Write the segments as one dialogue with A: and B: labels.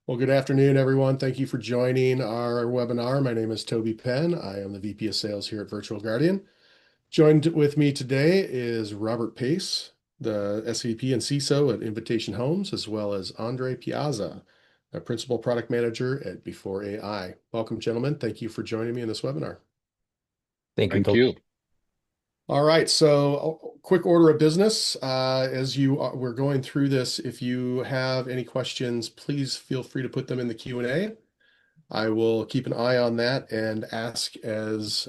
A: Well, good afternoon, everyone. Thank you for joining our webinar. My name is Toby Penn. I am the VP of Sales here at Virtual Guardian. Joined with me today is Robert Pace, the SVP and CISO at Invitation Homes, as well as Andre Piazza, a Principal Product Manager at BforeAI. Welcome, gentlemen. Thank you for joining me in this webinar.
B: Thank you,
C: Thank
B: Toby.
C: you.
A: All right, so quick order of business. We're going through this, if you have any questions, please feel free to put them in the Q&A. I will keep an eye on that and ask as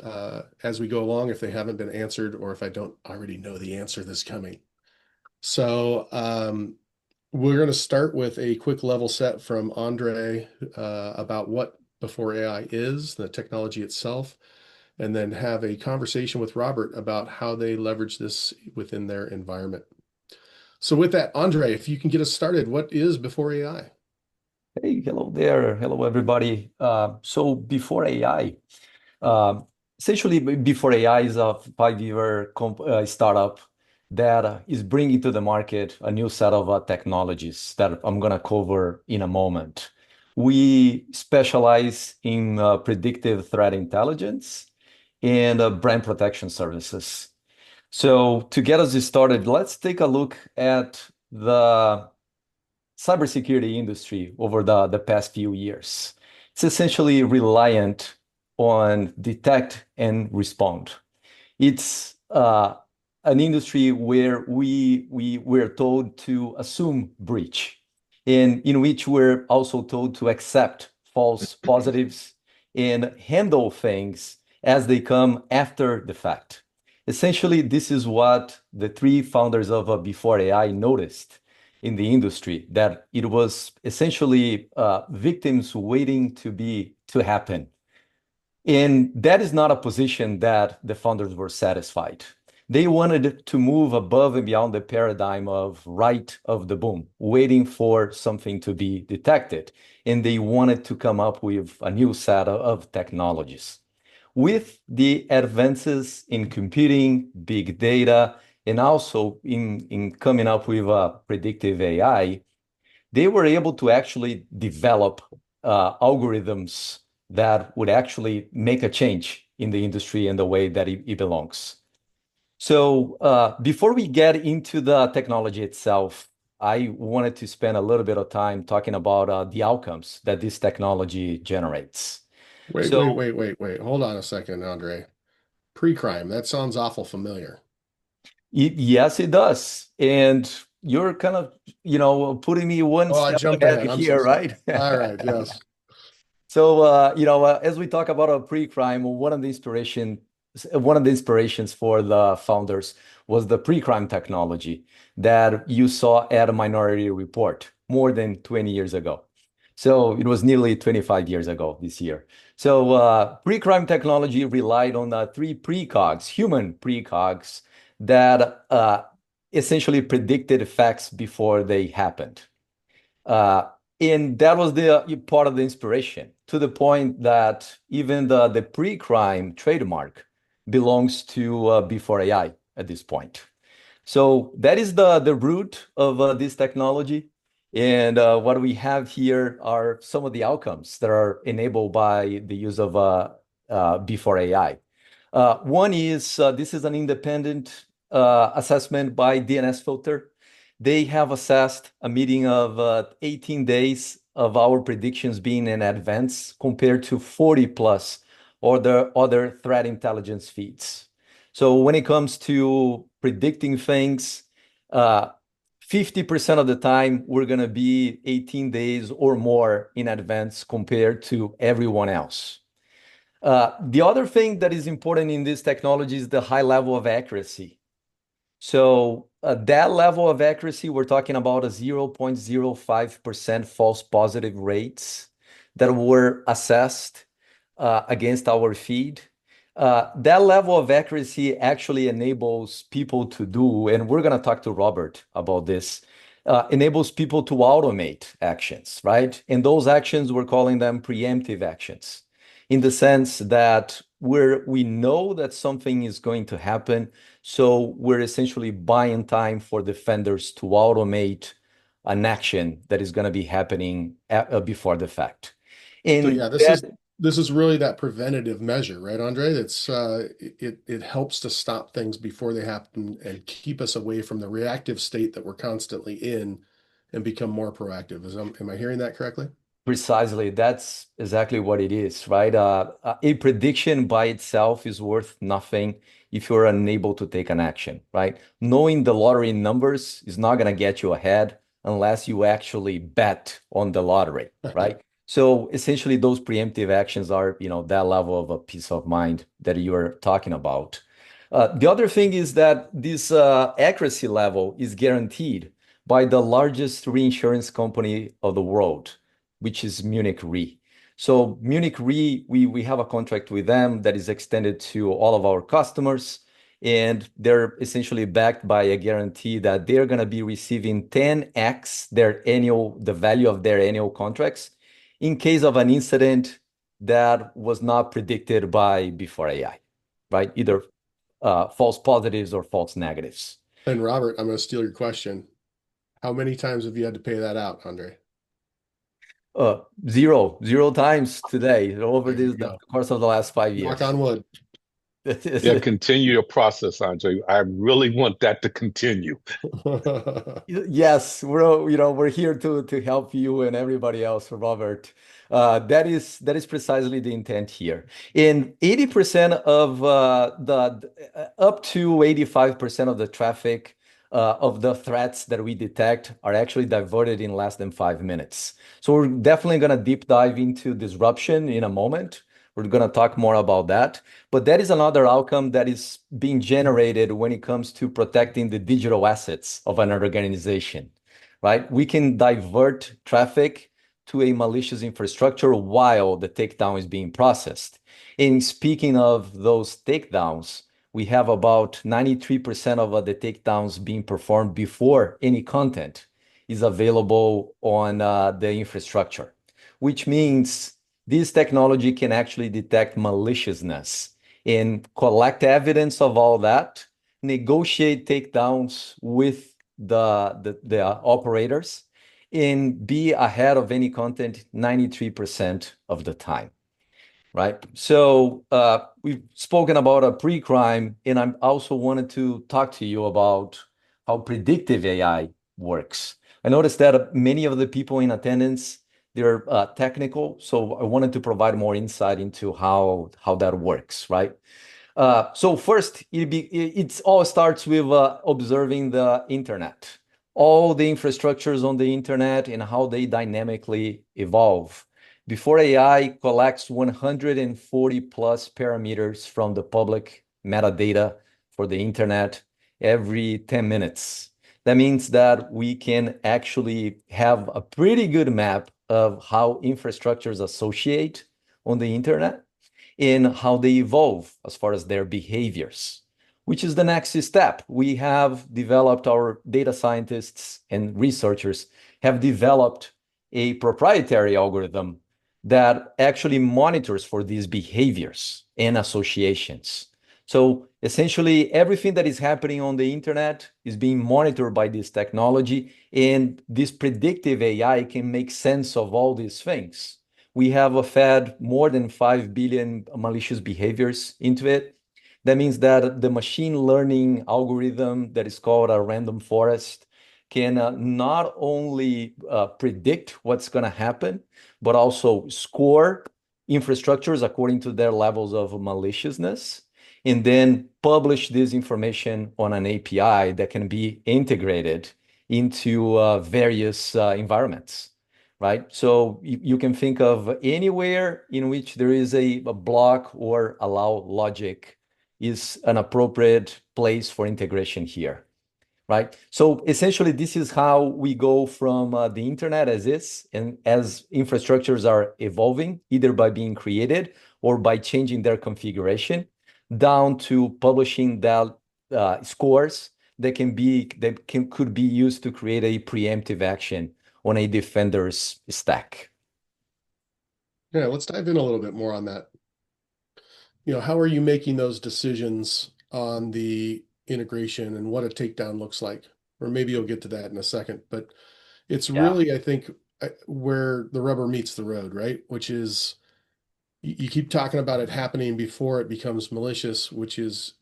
A: we go along if they haven't been answered or if I don't already know the answer that's coming. So we're going to start with a quick level set from Andre about what Before AI is, the technology itself, and then have a conversation with Robert about how they leverage this within their environment. So with that, Andre, if you can get us started, what is Before AI?
B: Hey, hello there. Hello, everybody. So before AI, uh, essentially before AI is a 5-year startup that is bringing to the market a new set of technologies that I'm going to cover in a moment. We specialize in predictive threat intelligence and brand protection services. So to get us started, let's take a look at the cybersecurity industry over the past few years. It's essentially reliant on detect and respond. It's an industry where we're told to assume breach, and in which we're also told to accept false positives and handle things as they come after the fact. Essentially, this is what the three founders of Before AI noticed in the industry, that it was essentially victims waiting to happen. And that is not a position that the founders were satisfied. They wanted to move above and beyond the paradigm of right of the boom, waiting for something to be detected. And they wanted to come up with a new set of technologies. With the advances in computing, big data, and also in coming up with predictive AI, they were able to actually develop algorithms that would actually make a change in the industry and the way that it belongs. So before we get into the technology itself, I wanted to spend a little bit of time talking about the outcomes that this technology generates.
A: Wait, wait,
B: So
A: wait, wait, wait. Hold on a second, Andre. Pre-crime, that sounds awful familiar.
B: yes, it does. And you're kind of, putting me one
A: Oh, I
B: step
A: jumped
B: ahead
A: ahead. I'm so
B: here,
A: sorry.
B: right?
A: All right, yes.
B: So, as we talk about a pre-crime, one of the inspirations for the founders was the pre-crime technology that you saw at a Minority Report more than 20 years ago. So it was nearly 25 years ago this year. So pre-crime technology relied on three precogs, human precogs, that essentially predicted facts before they happened. Uh, and that was the part of the inspiration, to the point that even the pre-crime trademark belongs to Before AI at this point. So that is the root of this technology. And what we have here are some of the outcomes that are enabled by the use of Before AI. One is this is an independent assessment by DNS Filter. They have assessed a meeting of 18 days of our predictions being in advance compared to 40 plus other threat intelligence feeds. So when it comes to predicting things, 50% of the time we're going to be 18 days or more in advance compared to everyone else. The other thing that is important in this technology is the high level of accuracy. So that level of accuracy, we're talking about a 0.05% false positive rates that were assessed against our feed. That level of accuracy actually enables people to do, and we're going to talk to Robert about this, enables people to automate actions, right? And those actions, we're calling them preemptive actions, in the sense that we know that something is going to happen, so we're essentially buying time for defenders to automate an action that is going to be happening before the fact.
A: So
B: And
A: yeah,
B: that
A: this is really that preventative measure, right, Andre? That's it helps to stop things before they happen and keep us away from the reactive state that we're constantly in and become more proactive. Am I hearing that correctly?
B: Precisely, that's exactly what it is, right? A prediction by itself is worth nothing if you're unable to take an action, right? Knowing the lottery numbers is not going to get you ahead unless you actually bet on the lottery, right? So essentially, those preemptive actions are, that level of a peace of mind that you are talking about. The other thing is that this accuracy level is guaranteed by the largest reinsurance company of the world, which is Munich Re. So Munich Re, we have a contract with them that is extended to all of our customers, and they're essentially backed by a guarantee that they're going to be receiving 10x the value of their annual contracts in case of an incident that was not predicted by before AI, right? Either false positives or false negatives.
A: And Robert, I'm going to steal your question. How many times have you had to pay that out, Andre?
B: Zero times today over
A: There you
B: the
A: go.
B: course of the last five
A: Knock
B: years.
A: on wood.
C: Yeah, continue your process, Andre. I really want that to continue.
B: Yes, we're here to help you and everybody else, Robert. That is precisely the intent here. In 80% of the up to 85% of the traffic of the threats that we detect are actually diverted in less than 5 minutes. So we're definitely going to deep dive into disruption in a moment. We're going to talk more about that. But that is another outcome that is being generated when it comes to protecting the digital assets of an organization, right? We can divert traffic to a malicious infrastructure while the takedown is being processed. And speaking of those takedowns, we have about 93% of the takedowns being performed before any content is available on the infrastructure, which means this technology can actually detect maliciousness and collect evidence of all that, negotiate takedowns with the operators, and be ahead of any content 93% of the time, right? So we've spoken about a pre-crime, and I also wanted to talk to you about how predictive AI works. I noticed that many of the people in attendance, they're technical, so I wanted to provide more insight into how that works, right? So first, it all starts with observing the internet, all the infrastructures on the internet and how they dynamically evolve. Before AI collects 140 plus parameters from the public metadata for the internet every 10 minutes. That means that we can actually have a pretty good map of how infrastructures associate on the internet in how they evolve as far as their behaviors, which is the next step. We have developed, our data scientists and researchers have developed a proprietary algorithm that actually monitors for these behaviors and associations. So essentially, everything that is happening on the internet is being monitored by this technology, and this predictive AI can make sense of all these things. We have fed more than 5 billion malicious behaviors into it. That means that the machine learning algorithm that is called a random forest can not only predict what's going to happen, but also score infrastructures according to their levels of maliciousness, and then publish this information on an API that can be integrated into various environments, right? So you can think of anywhere in which there is a block or allow logic is an appropriate place for integration here, right? So essentially, this is how we go from the internet as is, and as infrastructures are evolving, either by being created or by changing their configuration, down to publishing that scores could be used to create a preemptive action on a defender's stack.
A: Yeah, let's dive in a little bit more on that. How are you making those decisions on the integration and what a takedown looks like? Or maybe you'll get to that in a second. But It's
B: Yeah.
A: really, I think, where the rubber meets the road, right? Which is you keep talking about it happening before it becomes malicious, which is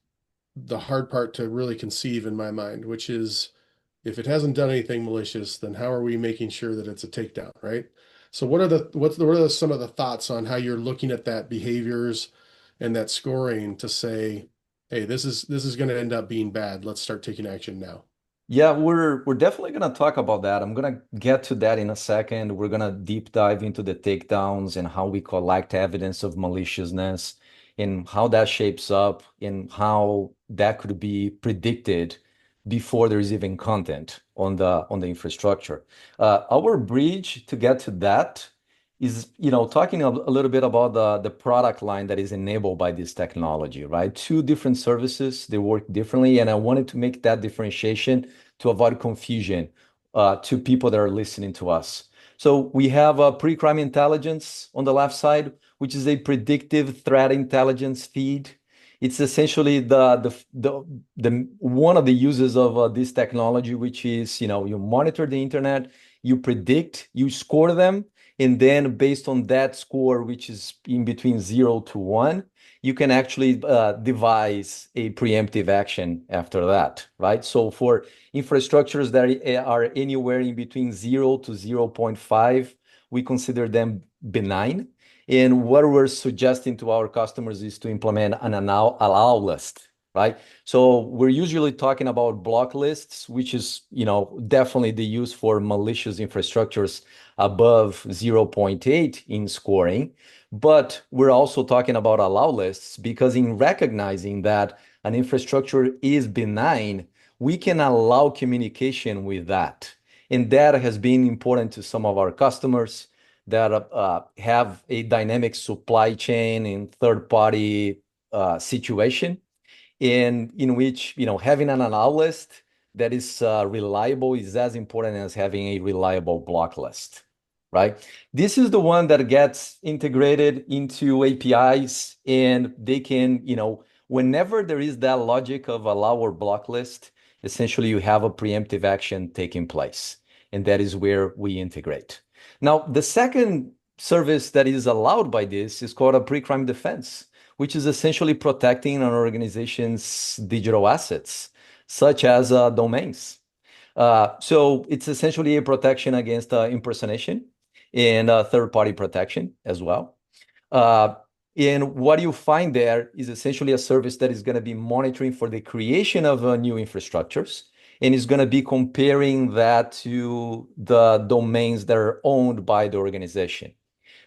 A: the hard part to really conceive in my mind, which is if it hasn't done anything malicious, then how are we making sure that it's a takedown, right? So what are some of the thoughts on how you're looking at that behaviors and that scoring to say, hey, this is going to end up being bad. Let's start taking action now.
B: Yeah, we're definitely gonna talk about that. I'm gonna get to that in a second. We're gonna deep dive into the takedowns and how we collect evidence of maliciousness and how that shapes up and how that could be predicted before there's even content on the infrastructure. Our bridge to get to that is, talking a little bit about the product line that is enabled by this technology, right? Two different services, they work differently, and I wanted to make that differentiation to avoid confusion to people that are listening to us. So we have a pre-crime intelligence on the left side, which is a predictive threat intelligence feed. It's essentially the one of the uses of this technology, which is, you monitor the internet, you predict, you score them, and then based on that score, which is in between 0 to 1, you can actually devise a preemptive action after that, right? So for infrastructures that are anywhere in between 0 to 0.5, we consider them benign. And what we're suggesting to our customers is to implement an allow list, right? So we're usually talking about block lists, which is, definitely the use for malicious infrastructures above 0.8 in scoring. But we're also talking about allow lists because in recognizing that an infrastructure is benign, we can allow communication with that. And that has been important to some of our customers that have a dynamic supply chain and third-party situation in which, having an allow list that is reliable is as important as having a reliable block list, right? This is the one that gets integrated into APIs, and they can, whenever there is that logic of allow or block list, essentially you have a preemptive action taking place, and that is where we integrate. Now, the second service that is allowed by this is called a pre-crime defense, which is essentially protecting an organization's digital assets, such as domains. So it's essentially a protection against impersonation and third-party protection as well. Uh, and what you find there is essentially a service that is going to be monitoring for the creation of new infrastructures and is going to be comparing that to the domains that are owned by the organization.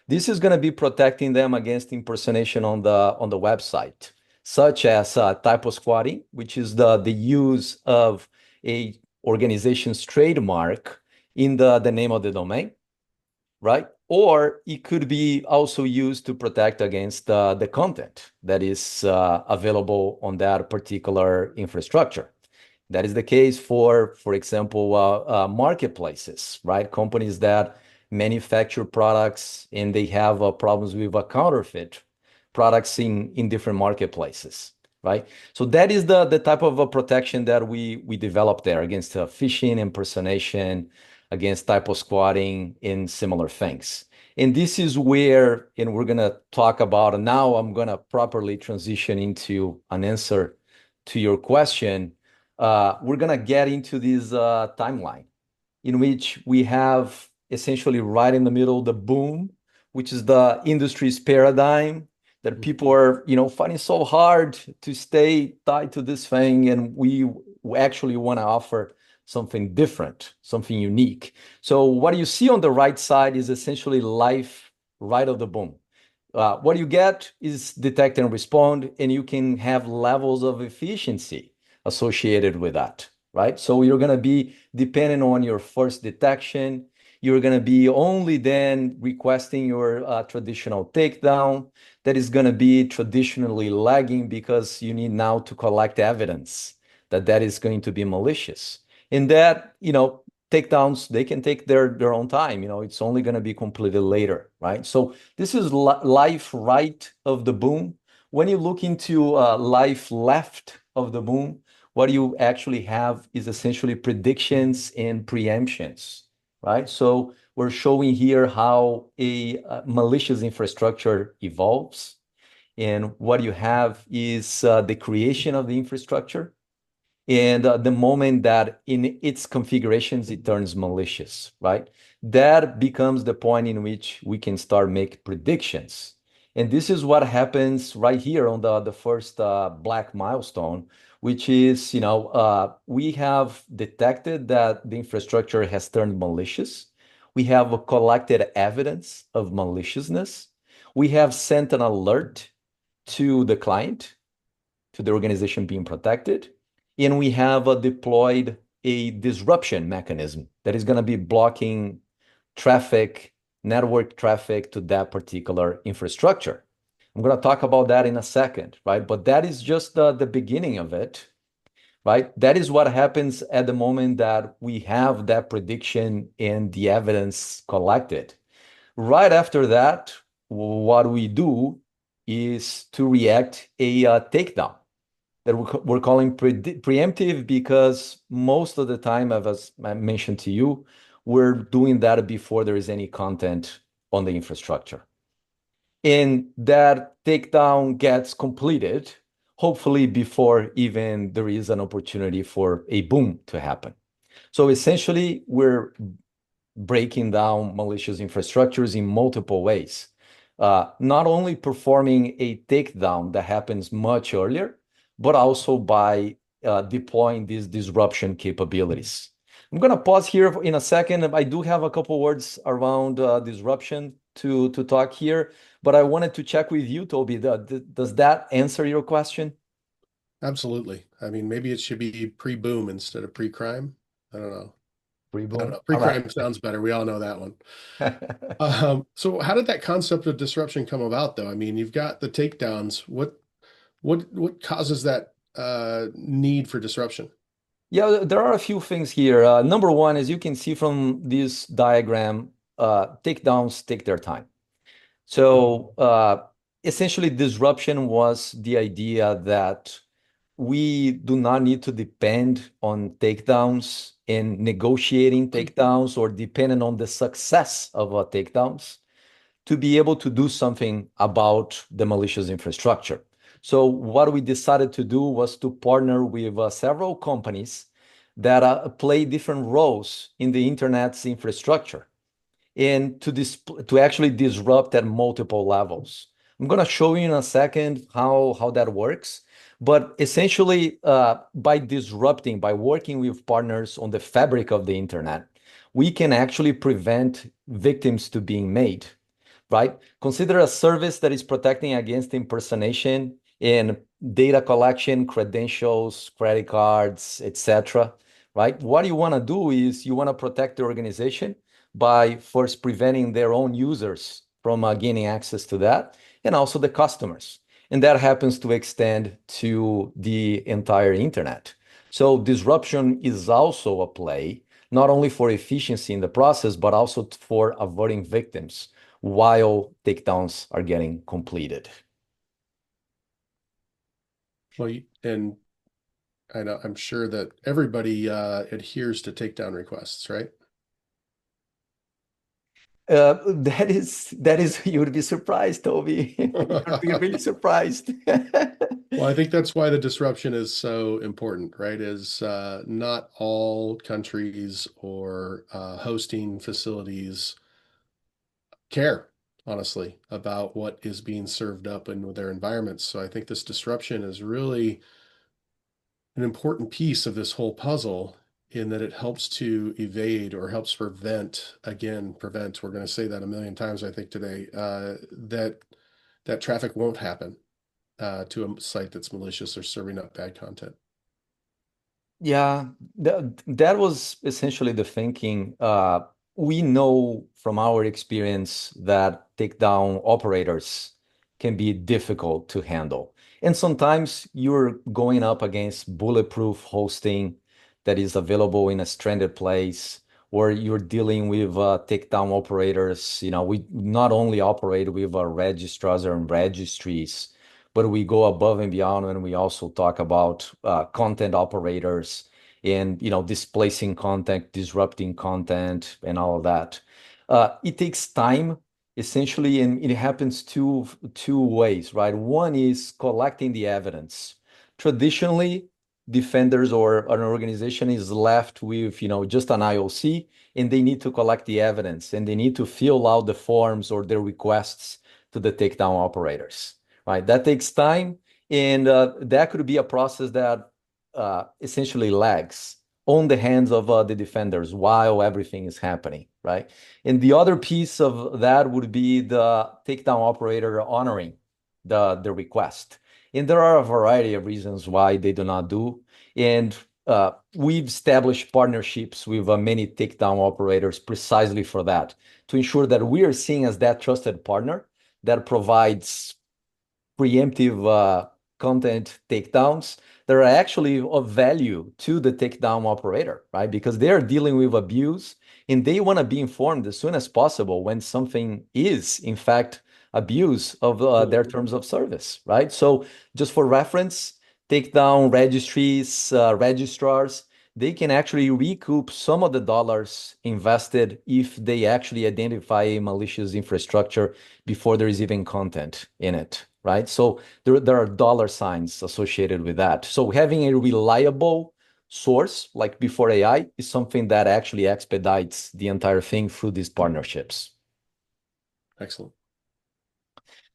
B: This is going to be protecting them against impersonation on the website, such as typo squatting, which is the use of a organization's trademark in the name of the domain, right? Or it could be also used to protect against the content that is available on that particular infrastructure. That is the case for example, marketplaces, right? Companies that manufacture products and they have problems with counterfeit products in different marketplaces, right? So that is the type of protection that we develop there against phishing, impersonation, against typo squatting, and similar things. And this is where, and we're gonna talk about, and now I'm gonna properly transition into an answer to your question. We're gonna get into this timeline in which we have essentially right in the middle the boom, which is the industry's paradigm that people are, finding so hard to stay tied to this thing, and we actually want to offer something different, something unique. So what you see on the right side is essentially life right of the boom. What you get is detect and respond, and you can have levels of efficiency associated with that, right? So you're going to be depending on your first detection. You're going to be only then requesting your traditional takedown that is going to be traditionally lagging because you need now to collect evidence that that is going to be malicious. And that, takedowns, they can take their own time. It's only going to be completed later, right? So this is life right of the boom. When you look into life left of the boom, what you actually have is essentially predictions and preemptions right? So we're showing here how a malicious infrastructure evolves. And what you have is the creation of the infrastructure. And the moment that in its configurations, it turns malicious, right? That becomes the point in which we can start make predictions. And this is what happens right here on the first black milestone, which is, we have detected that the infrastructure has turned malicious. We have collected evidence of maliciousness. We have sent an alert to the client, to the organization being protected. And we have deployed a disruption mechanism that is going to be blocking traffic, network traffic to that particular infrastructure. I'm going to talk about that in a second, right? But that is just the beginning of it, right? That is what happens at the moment that we have that prediction and the evidence collected. Right after that, what we do is to react a takedown that we're calling preemptive, because most of the time, as I mentioned to you, we're doing that before there is any content on the infrastructure. And that takedown gets completed, hopefully before even there is an opportunity for a boom to happen. So essentially, we're breaking down malicious infrastructures in multiple ways. Not only performing a takedown that happens much earlier, but also by deploying these disruption capabilities. I'm going to pause here in a second. I do have a couple words around disruption to talk here, but I wanted to check with you, Toby. Does that answer your question?
A: Absolutely. I mean, maybe it should be pre-boom instead of pre-crime. I don't know. I don't
B: Pre-boom.
A: know.
B: All right.
A: Pre-crime sounds better. We all know that one. So how did that concept of disruption come about, though? I mean, you've got the takedowns. What causes that need for disruption?
B: Yeah, there are a few things here. Number one, as you can see from this diagram, takedowns take their time. So essentially, disruption was the idea that we do not need to depend on takedowns and negotiating takedowns or depending on the success of our takedowns to be able to do something about the malicious infrastructure. So what we decided to do was to partner with several companies that play different roles in the internet's infrastructure and to actually disrupt at multiple levels. I'm going to show you in a second how that works. But essentially, by disrupting, by working with partners on the fabric of the internet, we can actually prevent victims to being made, right? Consider a service that is protecting against impersonation and data collection, credentials, credit cards, etc. Right? What you want to do is you want to protect the organization by first preventing their own users from gaining access to that, and also the customers. And that happens to extend to the entire internet. So disruption is also a play, not only for efficiency in the process, but also for averting victims while takedowns are getting completed.
A: Well, and I know I'm sure that everybody adheres to takedown requests, right?
B: That is you would be surprised, Toby. You'd be really surprised.
A: Well, I think that's why the disruption is so important, right? Is not all countries or hosting facilities care, honestly, about what is being served up in their environments. So I think this disruption is really an important piece of this whole puzzle in that it helps to evade or helps prevent, again, prevent, we're going to say that a million times, I think today, that traffic won't happen to a site that's malicious or serving up bad content.
B: Yeah, that was essentially the thinking. We know from our experience that takedown operators can be difficult to handle. And sometimes you're going up against bulletproof hosting that is available in a stranded place, or you're dealing with takedown operators. We not only operate with registrars and registries, but we go above and beyond when we also talk about content operators and displacing content, disrupting content, and all of that. It takes time, essentially, and it happens two ways, right? One is collecting the evidence. Traditionally, defenders or an organization is left with just an IOC, and they need to collect the evidence, and they need to fill out the forms or their requests to the takedown operators, right? That takes time, and that could be a process that essentially lags on the hands of the defenders while everything is happening, right? And the other piece of that would be the takedown operator honoring the request. And there are a variety of reasons why they do not do. And we've established partnerships with many takedown operators precisely for that, to ensure that we are seen as that trusted partner that provides preemptive content takedowns that are actually of value to the takedown operator, right? Because they're dealing with abuse and they want to be informed as soon as possible when something is, in fact, abuse of their terms of service, right? So, just for reference, takedown registries, registrars, they can actually recoup some of the dollars invested if they actually identify a malicious infrastructure before there is even content in it, right? So there are dollar signs associated with that. So having a reliable source like BforeAI is something that actually expedites the entire thing through these partnerships.
A: Excellent.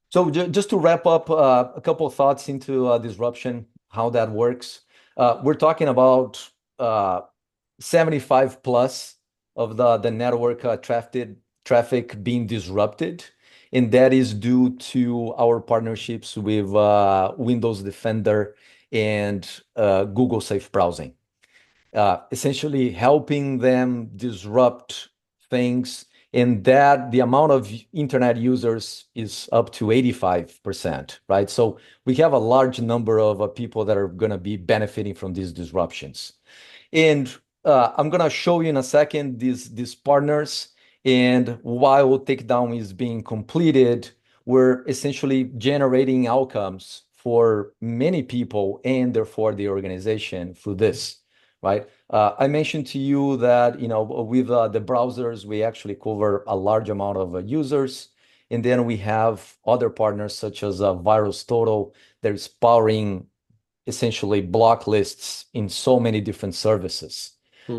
B: So just to wrap up, a couple of thoughts into disruption, how that works. We're talking about 75 plus of the network traffic being disrupted. And that is due to our partnerships with Windows Defender and Google Safe Browsing, essentially helping them disrupt things. And that the amount of internet users is up to 85%, right? So we have a large number of people that are going to be benefiting from these disruptions. And I'm gonna show you in a second these partners. And while takedown is being completed, we're essentially generating outcomes for many people and therefore the organization through this, right? I mentioned to you that with the browsers we actually cover a large amount of users, and then we have other partners such as VirusTotal that is powering essentially block lists in so many different services.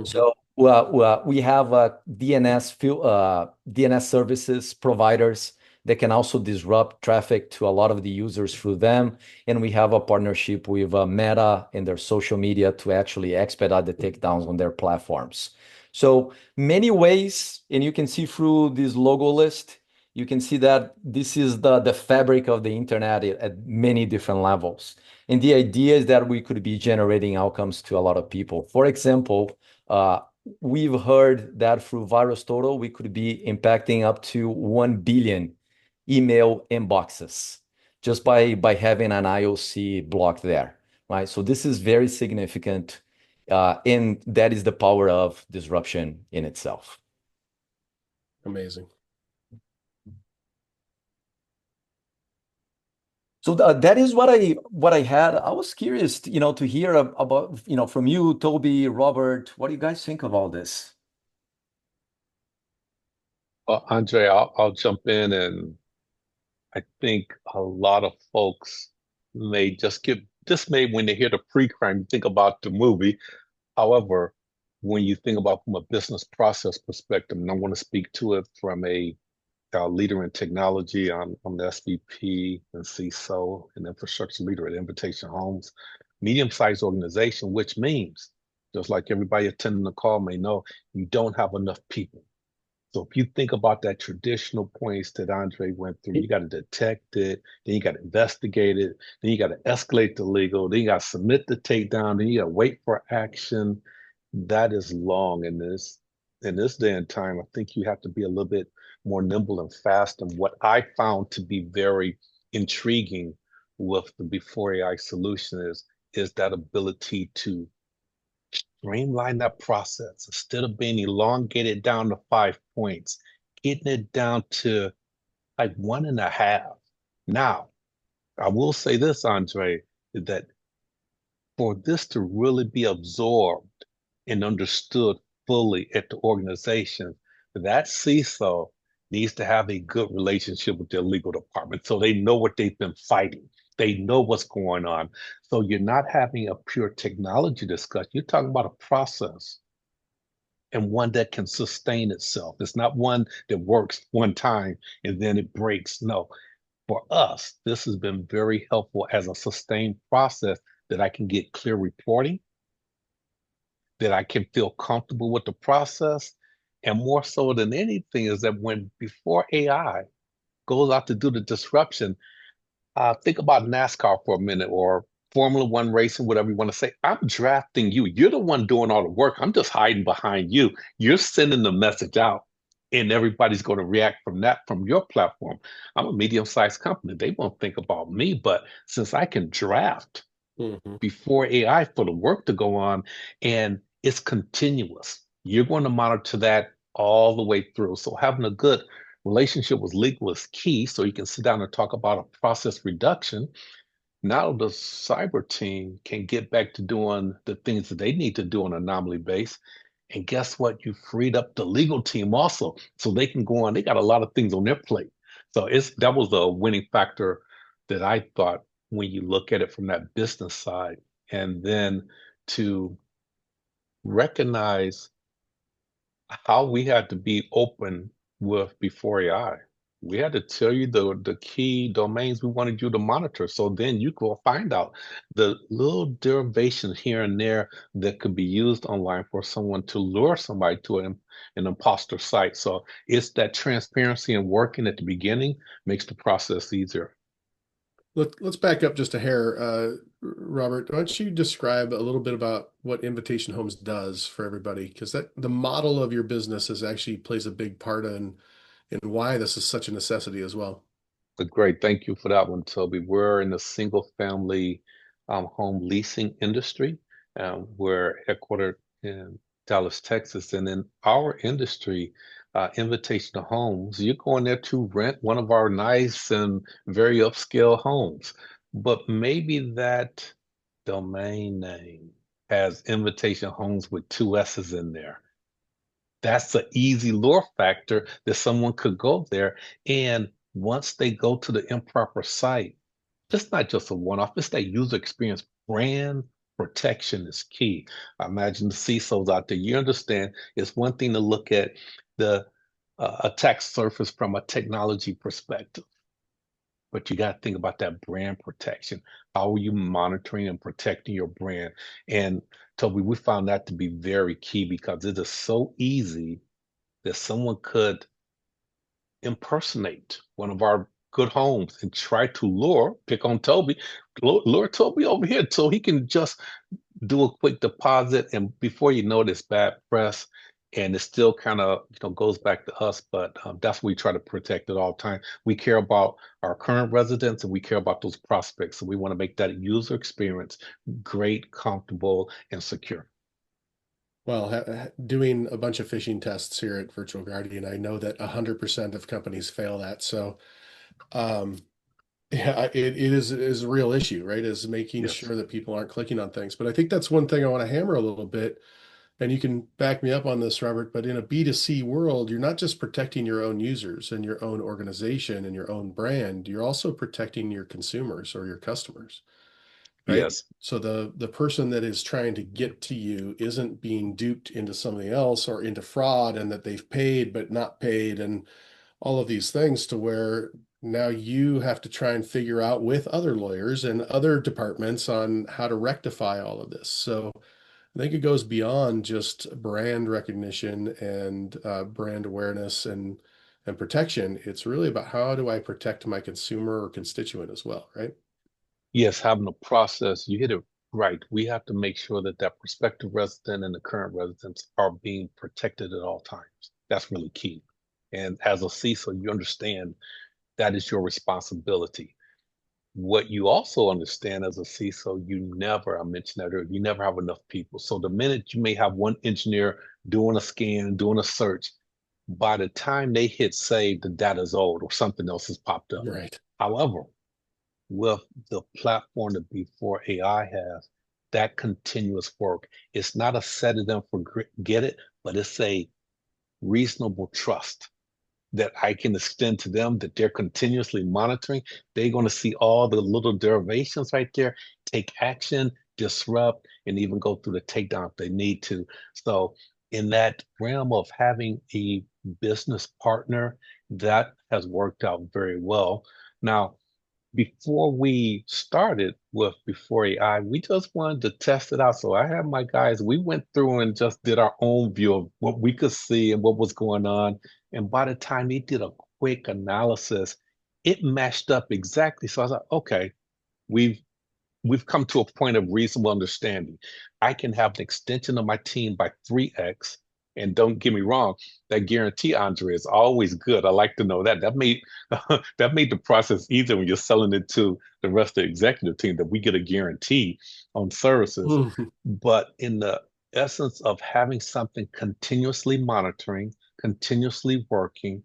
B: So we have DNS services providers that can also disrupt traffic to a lot of the users through them. And we have a partnership with Meta and their social media to actually expedite the takedowns on their platforms. So many ways, and you can see through this logo list, you can see that this is the fabric of the internet at many different levels. And the idea is that we could be generating outcomes to a lot of people. For example, we've heard that through VirusTotal, we could be impacting up to 1 billion email inboxes just by having an IOC block there, right? So this is very significant, and that is the power of disruption in itself.
A: Amazing.
B: So that is what I had. I was curious, to hear about, from you, Toby, Robert. What do you guys think of all this?
C: Andre, I'll jump in, and I think a lot of folks may just when they hear the pre-crime, think about the movie. However, when you think about from a business process perspective, and I want to speak to it from a leader in technology. I'm the SVP and CISO and infrastructure leader at Invitation Homes, medium-sized organization, which means, just like everybody attending the call may know, you don't have enough people. So if you think about that traditional points that Andre went through, you got to detect it, then you got to investigate it, then you got to escalate the legal, then you got to submit the takedown, then you got to wait for action. That is long in this day and time. I think you have to be a little bit more nimble and fast. And what I found to be very intriguing with the BforeAI solution is that ability to streamline that process instead of being elongated down to 5 points, getting it down to like 1.5. Now, I will say this, Andre, that for this to really be absorbed and understood fully at the organization, that CISO needs to have a good relationship with their legal department so they know what they've been fighting. They know what's going on. So you're not having a pure technology discussion. You're talking about a process and one that can sustain itself. It's not one that works one time and then it breaks. No, for us, this has been very helpful as a sustained process that I can get clear reporting, that I can feel comfortable with the process. And more so than anything is that when before AI goes out to do the disruption, think about NASCAR for a minute or Formula One racing, whatever you want to say. I'm drafting you. You're the one doing all the work. I'm just hiding behind you. You're sending the message out, and everybody's going to react from that from your platform. I'm a medium-sized company. They won't think about me, but since I can draft
A: Mhm.
C: before AI for the work to go on, and it's continuous. You're going to monitor that all the way through. So having a good relationship with legal is key. So you can sit down and talk about a process reduction. Now the cyber team can get back to doing the things that they need to do on an anomaly base. And guess what? You freed up the legal team also, so they can go on. They got a lot of things on their plate. So that was a winning factor that I thought when you look at it from that business side, and then to recognize how we had to be open with before AI. We had to tell you the key domains we wanted you to monitor. So then you go find out the little derivations here and there that could be used online for someone to lure somebody to an imposter site. So it's that transparency and working at the beginning makes the process easier.
A: Let's back up just a hair. Robert, why don't you describe a little bit about what Invitation Homes does for everybody? Because that the model of your business is actually plays a big part in why this is such a necessity as well.
C: But great. Thank you for that one, Toby. We're in the single family home leasing industry. We're headquartered in Dallas, Texas. And in our industry, Invitation Homes, you're going there to rent one of our nice and very upscale homes. But maybe that domain name has Invitation Homes with two S's in there. That's an easy lure factor that someone could go there. And once they go to the improper site, it's not just a one-off, it's that user experience. Brand protection is key. I imagine the CISOs out there, you understand it's one thing to look at the attack surface from a technology perspective, but you got to think about that brand protection. How are you monitoring and protecting your brand? And Toby, we found that to be very key because it is so easy that someone could impersonate one of our good homes and try to pick on Toby, lure Toby over here so he can just do a quick deposit. And before you know it, it's bad press. And it still kind of, goes back to us, but that's what we try to protect at all times. We care about our current residents and we care about those prospects. So we want to make that user experience great, comfortable, and secure.
A: Well, doing a bunch of phishing tests here at Virtual Guardian, I know that 100% of companies fail that. So, um, yeah, it is a real issue, right? Is making
C: Yes.
A: sure that people aren't clicking on things. But I think that's one thing I want to hammer a little bit, and you can back me up on this, Robert. But in a B2C world, you're not just protecting your own users and your own organization and your own brand, you're also protecting your consumers or your customers, right?
C: Yes.
A: So the person that is trying to get to you isn't being duped into something else or into fraud and that they've paid but not paid and all of these things to where now you have to try and figure out with other lawyers and other departments on how to rectify all of this. So I think it goes beyond just brand recognition and brand awareness and protection. It's really about how do I protect my consumer or constituent as well, right?
C: Yes, having a process, you hit it right. We have to make sure that that prospective resident and the current residents are being protected at all times. That's really key. And as a CISO, you understand that is your responsibility. What you also understand as a CISO, I mentioned that earlier, you never have enough people. So the minute you may have one engineer doing a scan, doing a search, by the time they hit save, the data's old or something else has popped up.
A: Right.
C: However, with the platform that before AI has, that continuous work. It's not a set it and forget it, but it's a reasonable trust that I can extend to them that they're continuously monitoring. They're going to see all the little derivations right there, take action, disrupt, and even go through the takedown if they need to. So, in that realm of having a business partner, that has worked out very well. Now, before we started with Before AI, we just wanted to test it out. So I had my guys, we went through and just did our own view of what we could see and what was going on. And by the time he did a quick analysis, it matched up exactly. So I was like, okay, we've we've come to a point of reasonable understanding. I can have an extension of my team by 3x. And don't get me wrong, that guarantee, Andre, is always good. I like to know that. That made that made the process easier when you're selling it to the rest of the executive team that we get a guarantee on services.
A: Mhm.
C: But in the essence of having something continuously monitoring, continuously working,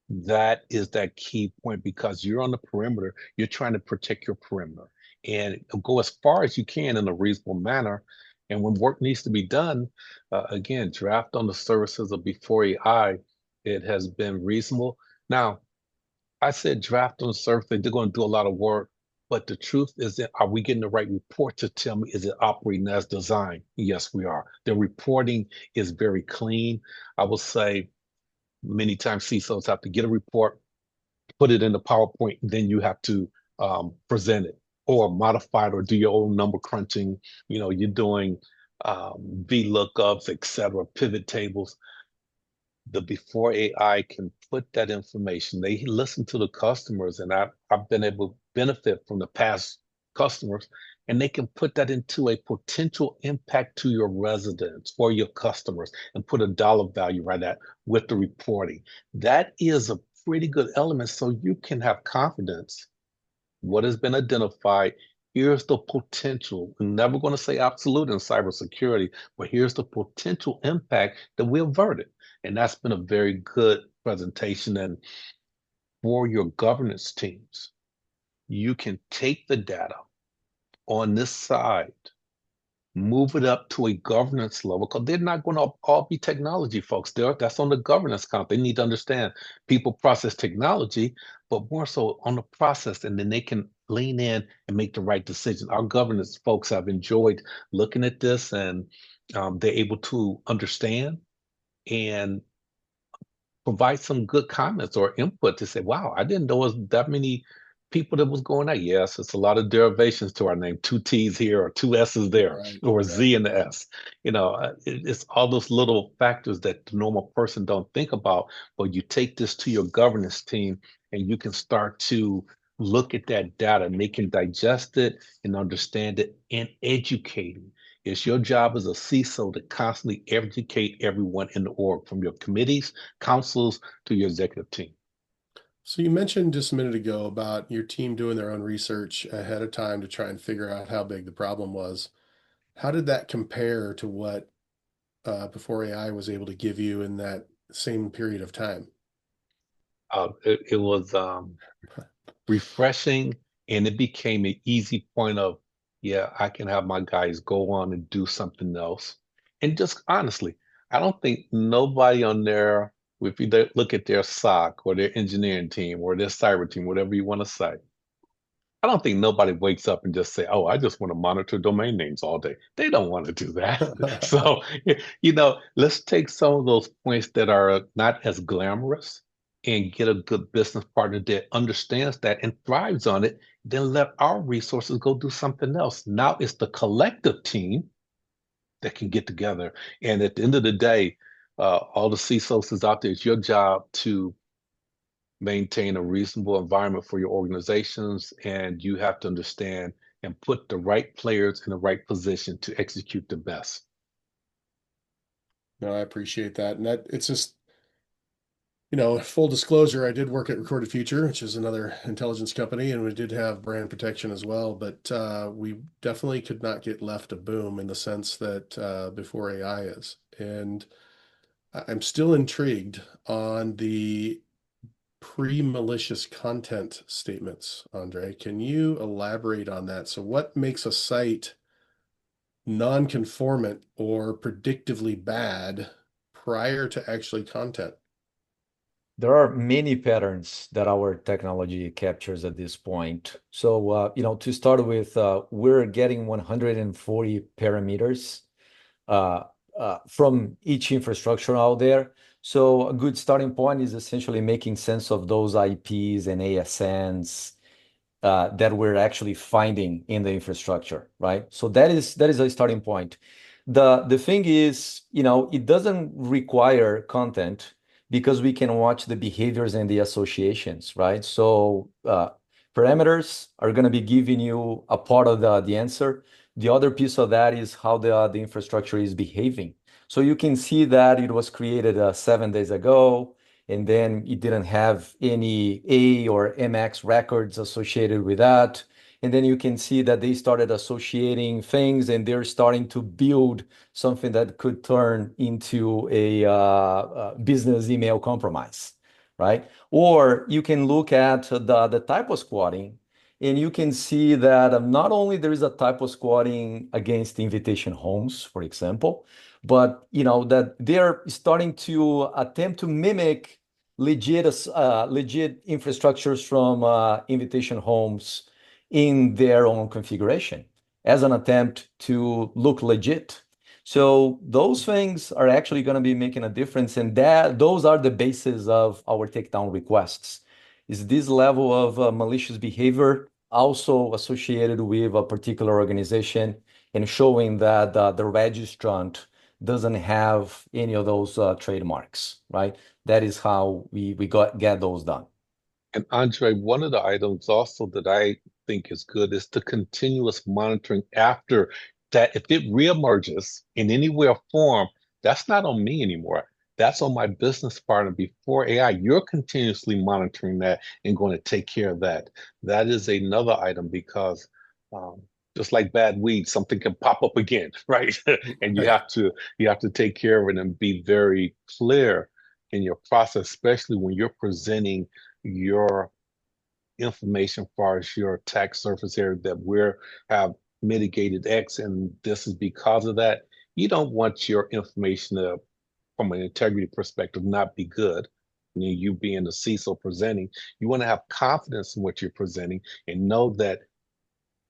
C: that is that key point because you're on the perimeter, you're trying to protect your perimeter and go as far as you can in a reasonable manner. And when work needs to be done, again, draft on the services of Before AI, it has been reasonable. Now, I said draft on the service, they're going to do a lot of work, but the truth is that are we getting the right report to tell me is it operating as designed? Yes, we are. The reporting is very clean. I will say many times CISOs have to get a report, put it in the PowerPoint, then you have to present it or modify it or do your own number crunching. You're doing VLOOKUPs, et cetera, pivot tables. The Before AI can put that information, they listen to the customers, and I've been able to benefit from the past customers, and they can put that into a potential impact to your residents or your customers and put a dollar value right at with the reporting. That is a pretty good element so you can have confidence what has been identified. Here's the potential. I'm never going to say absolute in cybersecurity, but here's the potential impact that we averted. And that's been a very good presentation. And for your governance teams, you can take the data on this side, move it up to a governance level because they're not going to all be technology folks. That's on the governance count. They need to understand people process technology, but more so on the process, and then they can lean in and make the right decision. Our governance folks have enjoyed looking at this, and they're able to understand and provide some good comments or input to say, wow, I didn't know it was that many people that was going out. Yes, it's a lot of derivations to our name, two T's here or two S's there,
A: Right,
C: or a
A: right.
C: Z and the S. It's all those little factors that the normal person don't think about, but you take this to your governance team and you can start to look at that data and they can digest it and understand it and educate it. It's your job as a CISO to constantly educate everyone in the org, from your committees, councils, to your executive team.
A: So you mentioned just a minute ago about your team doing their own research ahead of time to try and figure out how big the problem was. How did that compare to what Before AI was able to give you in that same period of time?
C: It was refreshing, and it became an easy point of, yeah, I can have my guys go on and do something else. And just honestly, I don't think nobody on there, if you look at their SOC or their engineering team or their cyber team, whatever you want to say, I don't think nobody wakes up and just say, "Oh, I just want to monitor domain names all day." They don't want to do that. So, let's take some of those points that are not as glamorous and get a good business partner that understands that and thrives on it. Then let our resources go do something else. Now it's the collective team that can get together. And at the end of the day, all the CISOs is out there. It's your job to maintain a reasonable environment for your organizations, and you have to understand and put the right players in the right position to execute the best.
A: No, I appreciate that. And that it's just, full disclosure, I did work at Recorded Future, which is another intelligence company, and we did have brand protection as well. But we definitely could not get left a boom in the sense that Before AI is. And I'm still intrigued on the pre-malicious content statements, Andre. Can you elaborate on that? So what makes a site non-conformant or predictively bad prior to actually content?
B: There are many patterns that our technology captures at this point. So, to start with, we're getting 140 parameters uh, from each infrastructure out there. So a good starting point is essentially making sense of those IPs and ASNs that we're actually finding in the infrastructure, right? So that is a starting point. The thing is, it doesn't require content because we can watch the behaviors and the associations, right? So parameters are going to be giving you a part of the answer. The other piece of that is how the infrastructure is behaving. So you can see that it was created 7 days ago, and then it didn't have any A or MX records associated with that. And then you can see that they started associating things and they're starting to build something that could turn into a business email compromise, right? Or you can look at the typo squatting and you can see that not only there is a typo squatting against invitation homes, for example, but that they're starting to attempt to mimic legit infrastructures from invitation homes in their own configuration as an attempt to look legit. So those things are actually going to be making a difference, and those are the basis of our takedown requests. Is this level of malicious behavior also associated with a particular organization and showing that the registrant doesn't have any of those trademarks, right? That is how we get those done.
C: And Andre, one of the items also that I think is good is the continuous monitoring after that. If it reemerges in any way or form, that's not on me anymore. That's on my business partner before AI. You're continuously monitoring that and going to take care of that. That is another item because um, just like bad weeds, something can pop up again, right? And
A: Right.
C: you have to take care of it and be very clear in your process, especially when you're presenting your information as far as your attack surface area that we're have mitigated X and this is because of that. You don't want your information to, from an integrity perspective, not be good. You being the CISO presenting, you want to have confidence in what you're presenting and know that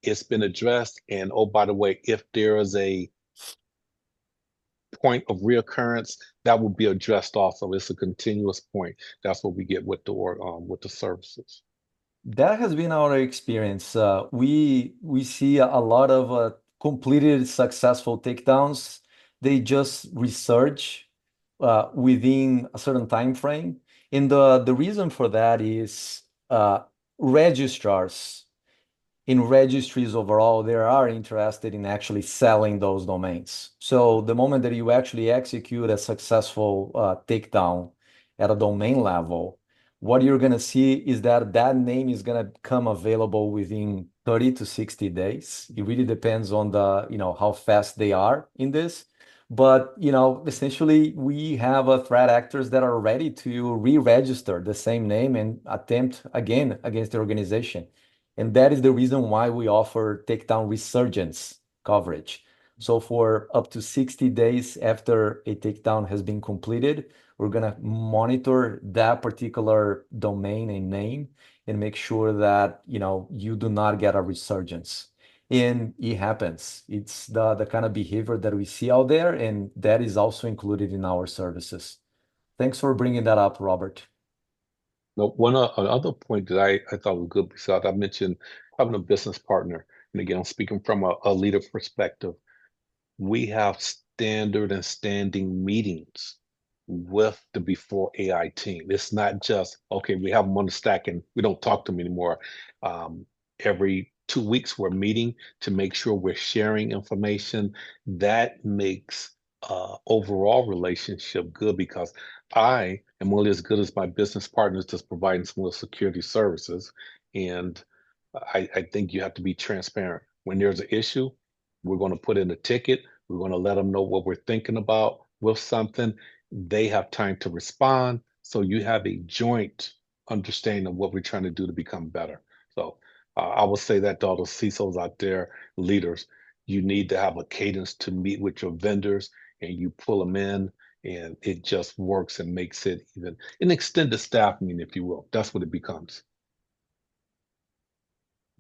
C: it's been addressed. And oh, by the way, if there is a point of reoccurrence, that will be addressed also. It's a continuous point. That's what we get with the services.
B: That has been our experience. We see a lot of completed successful takedowns. They just resurge within a certain time frame, and the reason for that is registrars in registries overall, they are interested in actually selling those domains. So the moment that you actually execute a successful takedown at a domain level, what you're going to see is that that name is going to become available within 30 to 60 days. It really depends on how fast they are in this. But, essentially we have threat actors that are ready to re-register the same name and attempt again against the organization. And that is the reason why we offer takedown resurgence coverage. So for up to 60 days after a takedown has been completed, we're going to monitor that particular domain and name and make sure that, you do not get a resurgence. And it happens. It's the kind of behavior that we see out there, and that is also included in our services. Thanks for bringing that up, Robert.
C: Now, another point that I thought was good, because I mentioned having a business partner. And again, I'm speaking from a leader perspective. We have standard and standing meetings with the Before AI team. It's not just, okay, we have them on the stack and we don't talk to them anymore. Every 2 weeks, we're meeting to make sure we're sharing information. That makes overall relationship good because I am only as good as my business partners just providing some of the security services. And I think you have to be transparent. When there's an issue, we're going to put in a ticket. We're going to let them know what we're thinking about with something. They have time to respond. So you have a joint understanding of what we're trying to do to become better. So I would say that to all the CISOs out there, leaders, you need to have a cadence to meet with your vendors and you pull them in and it just works and makes it even an extended staff meeting, if you will. That's what it becomes.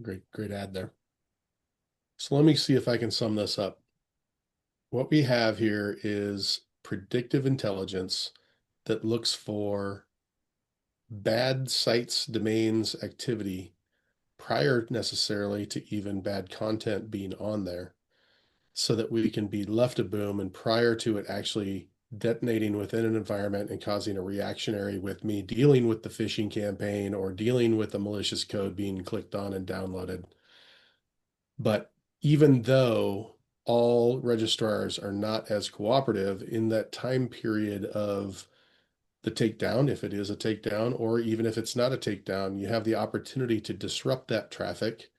A: Great ad there. So let me see if I can sum this up. What we have here is predictive intelligence that looks for bad sites, domains, activity prior necessarily to even bad content being on there, so that we can be left a boom and prior to it actually detonating within an environment and causing a reactionary with me dealing with the phishing campaign or dealing with the malicious code being clicked on and downloaded. But even though all registrars are not as cooperative in that time period of the takedown, if it is a takedown, or even if it's not a takedown, you have the opportunity to disrupt that traffic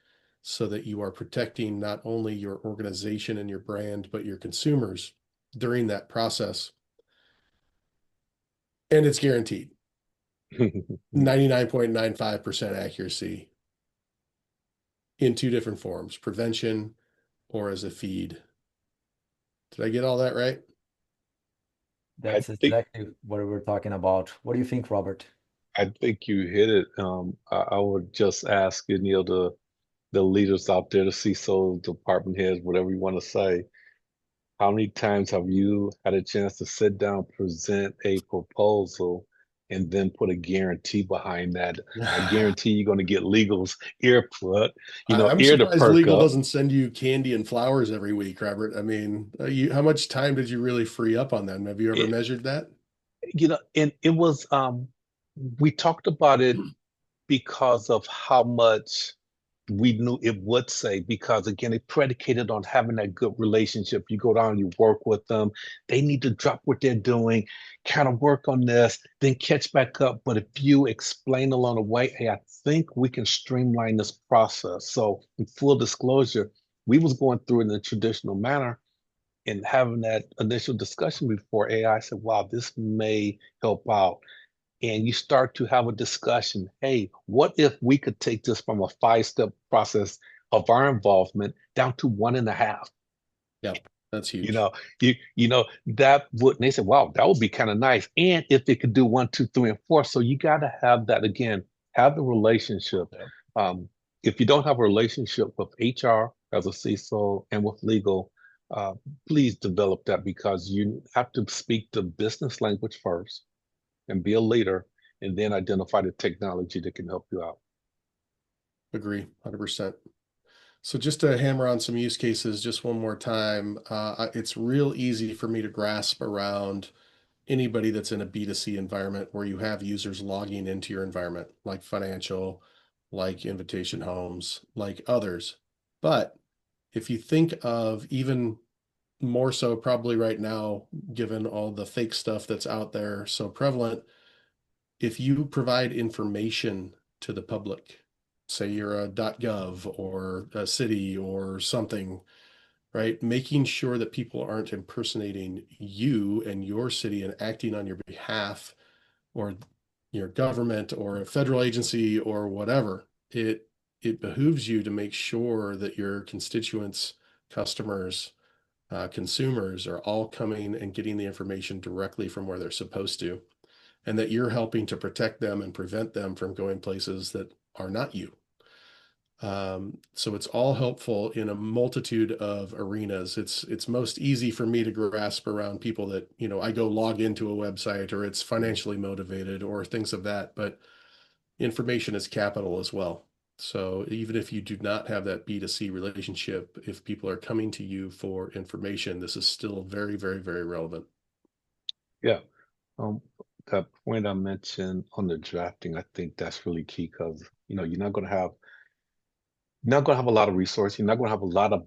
A: so that you are protecting not only your organization and your brand, but your consumers during that process. And it's guaranteed 99.95% accuracy in two different forms, prevention or as a feed. Did I get all that right?
C: I
B: That's
C: think
B: exactly what we're talking about. What do you think, Robert?
C: I think you hit it. I would just ask any of the leaders out there, the CISO, department heads, whatever you want to say. How many times have you had a chance to sit down, present a proposal, and then put a guarantee behind that? I guarantee you're going to get legal's input,
A: I'm
C: ear to
A: surprised
C: perk
A: legal
C: up.
A: doesn't send you candy and flowers every week, Robert. I mean, how much time did you really free up on them? Have you ever
C: It,
A: measured that?
C: and it was we talked about it because of how much we knew it would say, because again, it predicated on having that good relationship. You go down, you work with them, they need to drop what they're doing, kind of work on this, then catch back up. But if you explain along the way, hey, I think we can streamline this process. So in full disclosure, we was going through it in a traditional manner and having that initial discussion before AI said, wow, this may help out, and you start to have a discussion. Hey, what if we could take this from a 5-step process of our involvement down to 1.5?
A: Yep, that's
C: You
A: huge.
C: know, that would, and they said, wow, that would be kind of nice. And if it could do 1, 2, 3, and 4. So you got to have that again, have the relationship.
A: Yep.
C: Um, if you don't have a relationship with HR as a CISO and with legal, uh, please develop that, because you have to speak the business language first and be a leader, and then identify the technology that can help you out.
A: Agree, 100%. So just to hammer on some use cases just one more time, it's real easy for me to grasp around anybody that's in a B2C environment where you have users logging into your environment, like financial, like invitation homes, like others. But if you think of even more so probably right now, given all the fake stuff that's out there so prevalent, if you provide information to the public, say you're a .gov or a city or something, right? Making sure that people aren't impersonating you and your city and acting on your behalf or your government or a federal agency or whatever. It behooves you to make sure that your constituents, customers, consumers are all coming and getting the information directly from where they're supposed to, and that you're helping to protect them and prevent them from going places that are not you. So it's all helpful in a multitude of arenas. It's most easy for me to grasp around people that, I go log into a website or it's financially motivated or things of that, but information is capital as well. So even if you do not have that B2C relationship, if people are coming to you for information, this is still very, very, very relevant.
C: Yeah. Um, that point I mentioned on the drafting, I think that's really key, because you're not going to have a lot of resources. You're not going to have a lot of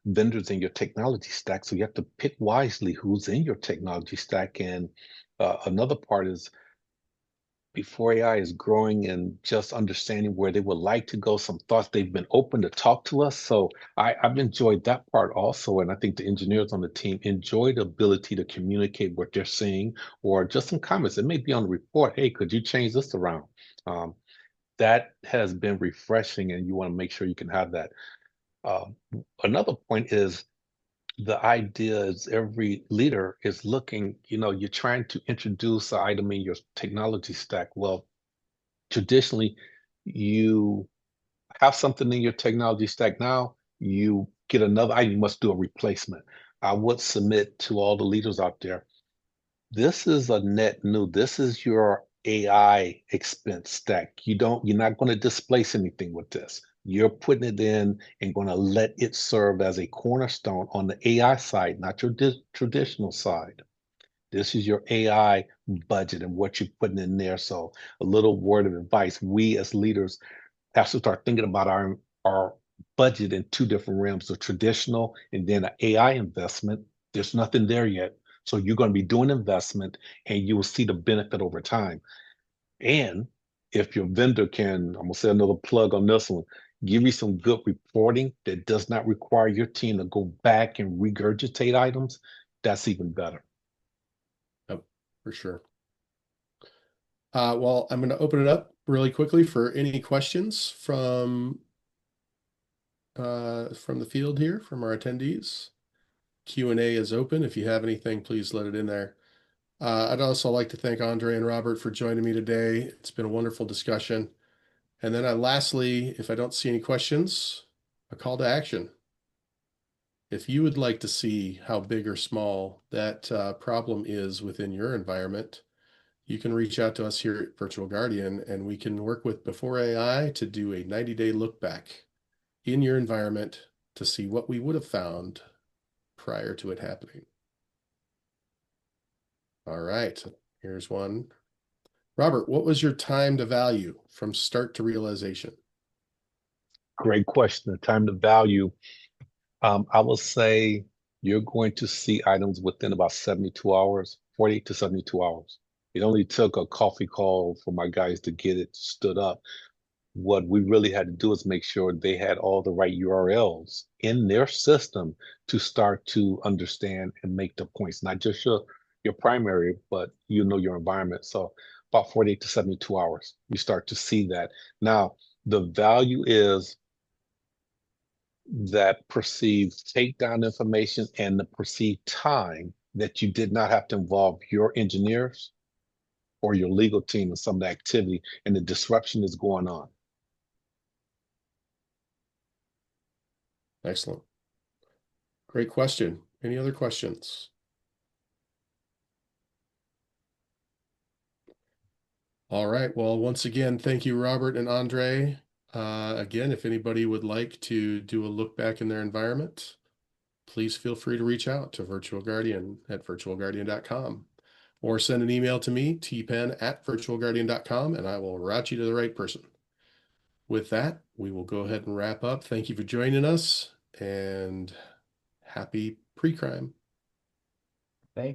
C: vendors in your technology stack. So you have to pick wisely who's in your technology stack. And another part is, before AI is growing and just understanding where they would like to go, some thoughts, they've been open to talk to us. So I've enjoyed that part also. And I think the engineers on the team enjoy the ability to communicate what they're seeing, or just some comments. It may be on the report. Hey, could you change this around? That has been refreshing, and you want to make sure you can have that. Um, Another point is the idea is every leader is looking, you're trying to introduce an item in your technology stack. Well, traditionally, you have something in your technology stack now, you get another item, you must do a replacement. I would submit to all the leaders out there, this is a net new, this is your AI expense stack. You're not going to displace anything with this. You're putting it in and going to let it serve as a cornerstone on the AI side, not your traditional side. This is your AI budget and what you're putting in there. So a little word of advice, we as leaders have to start thinking about our budget in two different realms, the traditional and then an AI investment. There's nothing there yet. So you're going to be doing investment and you will see the benefit over time. And if your vendor can, I'm going to say another plug on this one, give you some good reporting that does not require your team to go back and regurgitate items, that's even better.
A: Yep, for sure. Well, I'm going to open it up really quickly for any questions from the field here, from our attendees. Q&A is open. If you have anything, please let it in there. I'd also like to thank Andre and Robert for joining me today. It's been a wonderful discussion. And then lastly, if I don't see any questions, a call to action. If you would like to see how big or small that problem is within your environment, you can reach out to us here at Virtual Guardian, and we can work with BforeAI to do a 90-day look back in your environment to see what we would have found prior to it happening. All right, here's one. Robert, what was your time to value from start to realization?
C: Great question. The time to value. I will say you're going to see items within about 72 hours, 48 to 72 hours. It only took a coffee call for my guys to get it stood up. What we really had to do is make sure they had all the right URLs in their system to start to understand and make the points, not just your primary, but your environment. So about 48 to 72 hours, you start to see that. Now, the value is that perceived takedown information and the perceived time that you did not have to involve your engineers or your legal team in some of the activity, and the disruption is going on.
A: Excellent. Great question. Any other questions? All right. Well, once again, thank you, Robert and Andre. Again, if anybody would like to do a look back in their environment, please feel free to reach out to Virtual Guardian at virtualguardian.com or send an email to me, tpen@virtualguardian.com, and I will route you to the right person. With that, we will go ahead and wrap up. Thank you for joining us, and happy pre-crime.